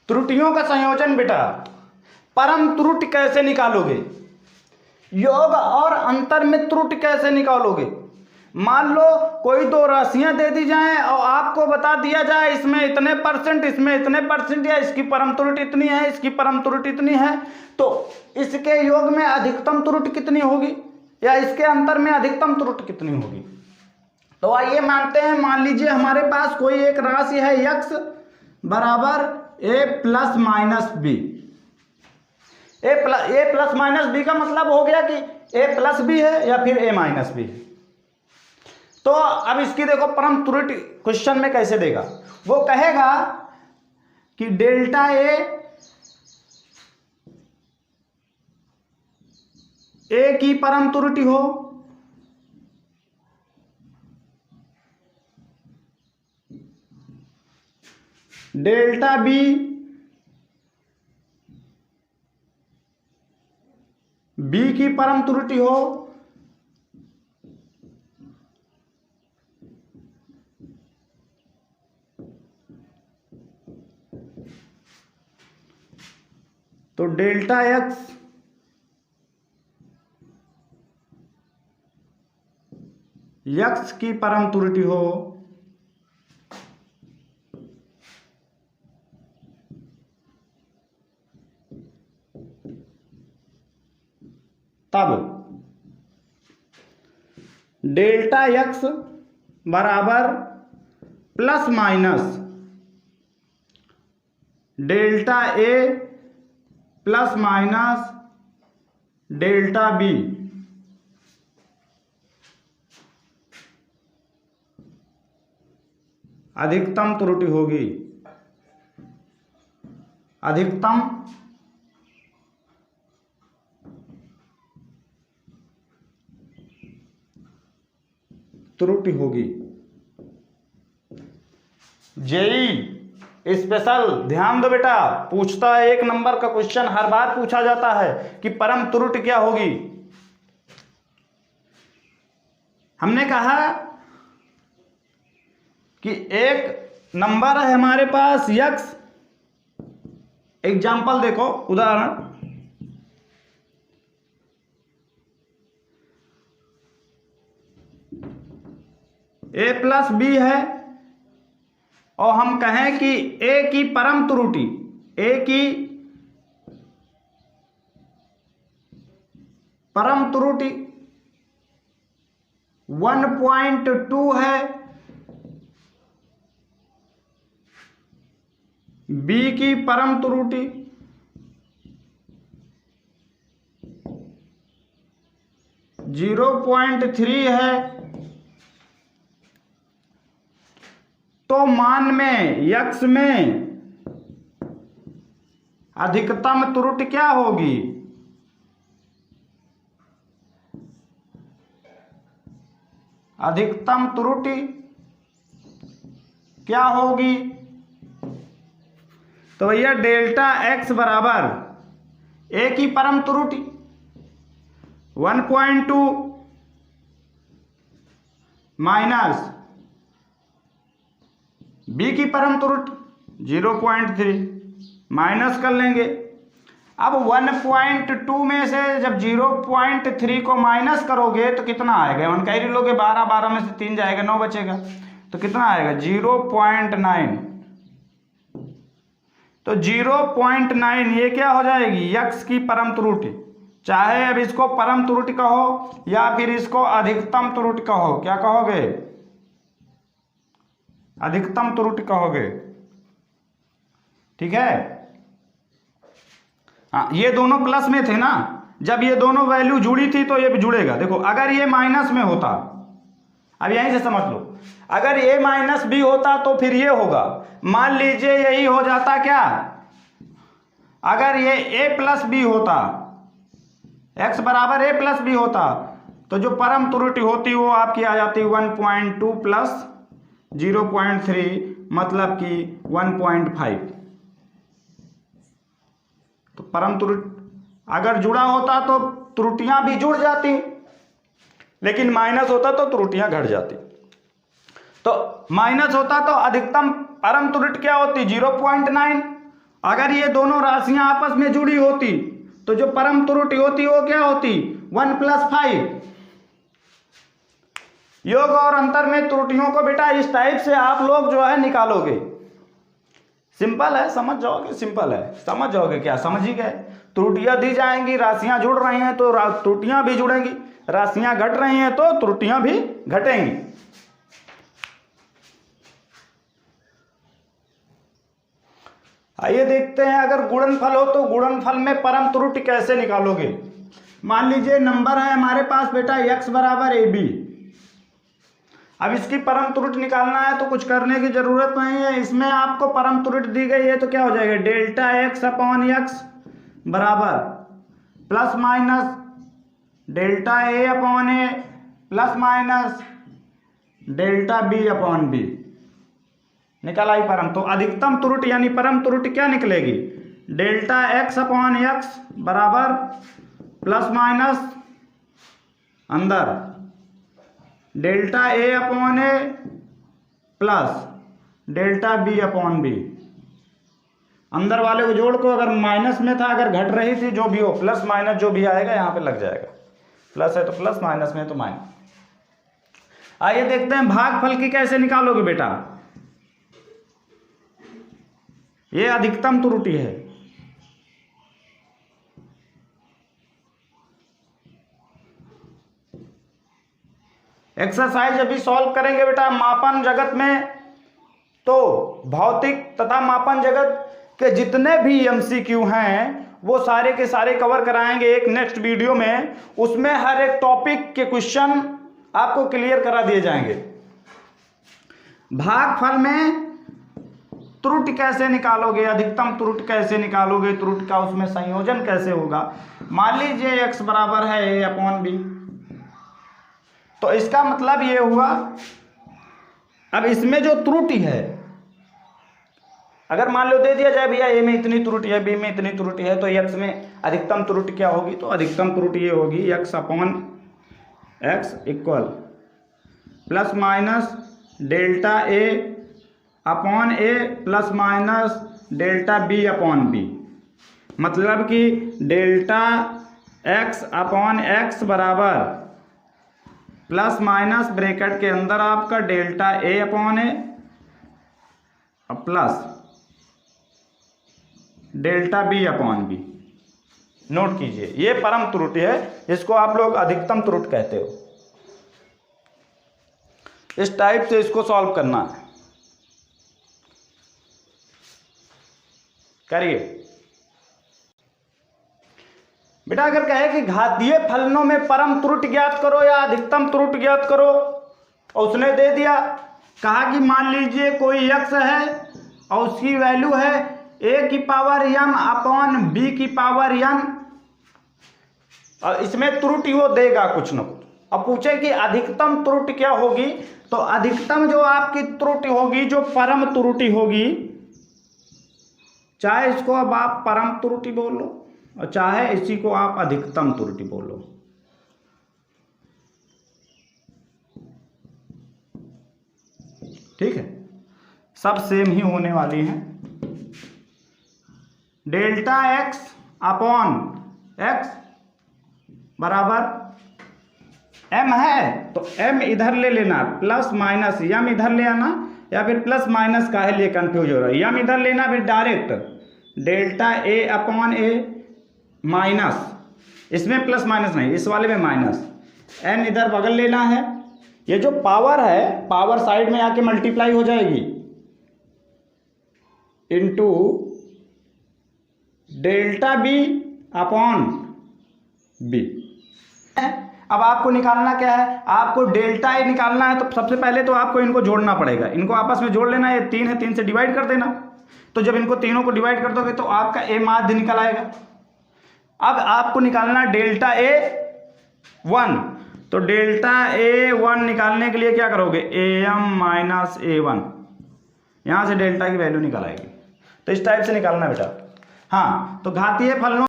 त्रुटियों का संयोजन बेटा, परम त्रुटि कैसे निकालोगे? योग और अंतर में त्रुटि कैसे निकालोगे? मान लो कोई दो राशियां दे दी जाएं और आपको बता दिया जाए इसमें इतने परसेंट, इसमें इतने परसेंट, या इसकी परम त्रुटि इतनी है, इसकी परम त्रुटि इतनी है, तो इसके योग में अधिकतम त्रुटि कितनी होगी या इसके अंतर में अधिकतम त्रुटि कितनी होगी? तो आइए मानते हैं, मान लीजिए हमारे पास कोई एक राशि है x बराबर a plus minus B. A plus minus B का मतलब हो गया कि a प्लस बी है या फिर a माइनस बी है। तो अब इसकी देखो परम त्रुटि क्वेश्चन में कैसे देगा, वो कहेगा कि डेल्टा ए की परम त्रुटि हो, डेल्टा बी की परम त्रुटि हो, तो डेल्टा एक्स की परम त्रुटि हो, तब डेल्टा एक्स बराबर plus minus delta A plus minus delta B अधिकतम त्रुटि होगी। अधिकतम त्रुटि होगी। जेई स्पेशल ध्यान दो बेटा, पूछता है 1 नंबर का क्वेश्चन, हर बार पूछा जाता है कि परम त्रुटि क्या होगी। हमने कहा कि एक नंबर है हमारे पास x, एग्जाम्पल देखो, उदाहरण, a प्लस बी है और हम कहें कि a की परम त्रुटि, a की परम त्रुटि 1.2 है, b की परम त्रुटि 0.3 है, तो मान में x में अधिकतम त्रुटि क्या होगी? अधिकतम त्रुटि क्या होगी? तो भैया डेल्टा x बराबर a की परम त्रुटि 1.2 माइनस b की परम त्रुटि 0.3 माइनस कर लेंगे। अब 1.2 में से जब 0.3 को माइनस करोगे तो कितना आएगा? 1 कैरी लोगे, 12 में से 3 जाएगा, 9 बचेगा, तो कितना आएगा? 0.9। तो 0.9 ये क्या हो जाएगी? x की परम त्रुटि। चाहे अब इसको परम त्रुटि कहो या फिर इसको अधिकतम त्रुटि कहो, क्या कहोगे? अधिकतम त्रुटि कहोगे, ठीक है। हाँ, ये दोनों प्लस में थे ना, जब ये दोनों वैल्यू जुड़ी थी तो ये भी जुड़ेगा। देखो अगर ये माइनस में होता, अब यहीं से समझ लो, अगर a माइनस बी होता तो फिर ये होगा। मान लीजिए यही हो जाता क्या, अगर ये a प्लस बी होता, x बराबर a प्लस बी होता, तो जो परम त्रुटि होती वो आपकी आ जाती 1.2 प्लस 0.3 मतलब कि 1.5। तो परम त्रुटि अगर जुड़ा होता तो त्रुटियां भी जुड़ जाती, लेकिन माइनस होता तो त्रुटियां घट जाती। तो माइनस होता तो अधिकतम परम त्रुटि क्या होती? 0.9, अगर ये दोनों राशियां आपस में जुड़ी होती तो जो परम त्रुटि होती वो क्या होती, 1 + 5। योग और अंतर में त्रुटियों को बेटा इस टाइप से आप लोग जो है निकालोगे। सिंपल है, समझ जाओगे, सिंपल है, समझ जाओगे। क्या समझ ही गए? त्रुटियां दी जाएंगी, राशियां जुड़ रही हैं तो त्रुटियां भी जुड़ेंगी, राशियां घट रही हैं तो त्रुटियां भी घटेंगी। आइए देखते हैं, अगर गुणनफल हो तो गुणनफल में परम त्रुटि कैसे निकालोगे। मान लीजिए नंबर है हमारे पास बेटा x = AB। अब इसकी परम त्रुटि निकालना है तो कुछ करने की जरूरत नहीं है, इसमें आपको परम त्रुटि दी गई है तो क्या हो जाएगा, Δx/x बराबर plus minus Δa/A plus minus Δb/b। निकाला ही परम। तो अधिकतम त्रुटि यानी परम त्रुटि क्या निकलेगी, Δx/x बराबर प्लस माइनस अंदर Δa/A प्लस Δb/b। अंदर वाले को जोड़ को अगर माइनस में था, अगर घट रही थी जो भी हो, प्लस माइनस जो भी आएगा यहाँ पे लग जाएगा, प्लस है तो प्लस, माइनस में तो माइनस। आइए देखते हैं भागफल की कैसे निकालोगे बेटा। ये अधिकतम त्रुटि है। एक्सरसाइज अभी सॉल्व करेंगे बेटा। मापन जगत में तो भौतिक तथा मापन जगत के जितने भी एमसीक्यू हैं वो सारे के सारे कवर कराएंगे एक नेक्स्ट वीडियो में। उसमें हर एक टॉपिक के क्वेश्चन आपको क्लियर करा दिए जाएंगे। भागफल में त्रुटि कैसे निकालोगे, अधिकतम त्रुटि कैसे निकालोगे, त्रुटि का उसमें संयोजन कैसे होगा। मान लीजिए x बराबर है A/B, तो इसका मतलब ये हुआ, अब इसमें जो त्रुटि है, अगर मान लो दे दिया जाए भैया A में इतनी त्रुटि है, B में इतनी त्रुटि है, तो x में अधिकतम त्रुटि क्या होगी, तो अधिकतम त्रुटि ये होगी x/x equal plus minus Δa/A plus minus Δb/b। मतलब कि Δx/x बराबर प्लस माइनस ब्रैकेट के अंदर आपका Δa/A प्लस Δb/b। नोट कीजिए, ये परम त्रुटि है, इसको आप लोग अधिकतम त्रुटि कहते हो। इस टाइप से इसको सॉल्व करना है, करिए बेटा। अगर कहे कि घातीय फलनों में परम त्रुटि ज्ञात करो या अधिकतम त्रुटि ज्ञात करो, और उसने दे दिया, कहा कि मान लीजिए कोई x है और उसकी वैल्यू है a⁴n/b⁴n, और इसमें त्रुटि वो देगा कुछ न कुछ। अब पूछे कि अधिकतम त्रुटि क्या होगी, तो अधिकतम जो आपकी त्रुटि होगी, जो परम त्रुटि होगी, चाहे इसको अब आप परम त्रुटि बोलो और चाहे इसी को आप अधिकतम त्रुटि बोलो, ठीक है, सब सेम ही होने वाली हैं। Δx/x बराबर m है तो m इधर ले लेना, प्लस माइनस m इधर ले आना, या फिर प्लस माइनस काहे लिए कंफ्यूज हो रहा है, m इधर लेना, फिर डायरेक्ट Δa/A माइनस, इसमें प्लस माइनस नहीं, इस वाले में माइनस, n इधर बगल लेना है। ये जो पावर है, पावर साइड में आके मल्टीप्लाई हो जाएगी इनटू Δb/b। अब आपको निकालना क्या है, आपको डेल्टा ए निकालना है, तो सबसे पहले तो आपको इनको जोड़ना पड़ेगा, इनको आपस में जोड़ लेना। ये 3 है, 3 से डिवाइड कर देना। तो जब इनको तीनों को डिवाइड कर दोगे तो आपका ए माध्य निकल आएगा। अब आपको निकालना Δa1, तो Δa1 निकालने के लिए क्या करोगे, am - a1, यहाँ से डेल्टा की वैल्यू निकल आएगी। तो इस टाइप से निकालना बेटा। हाँ, तो घातीय फलनों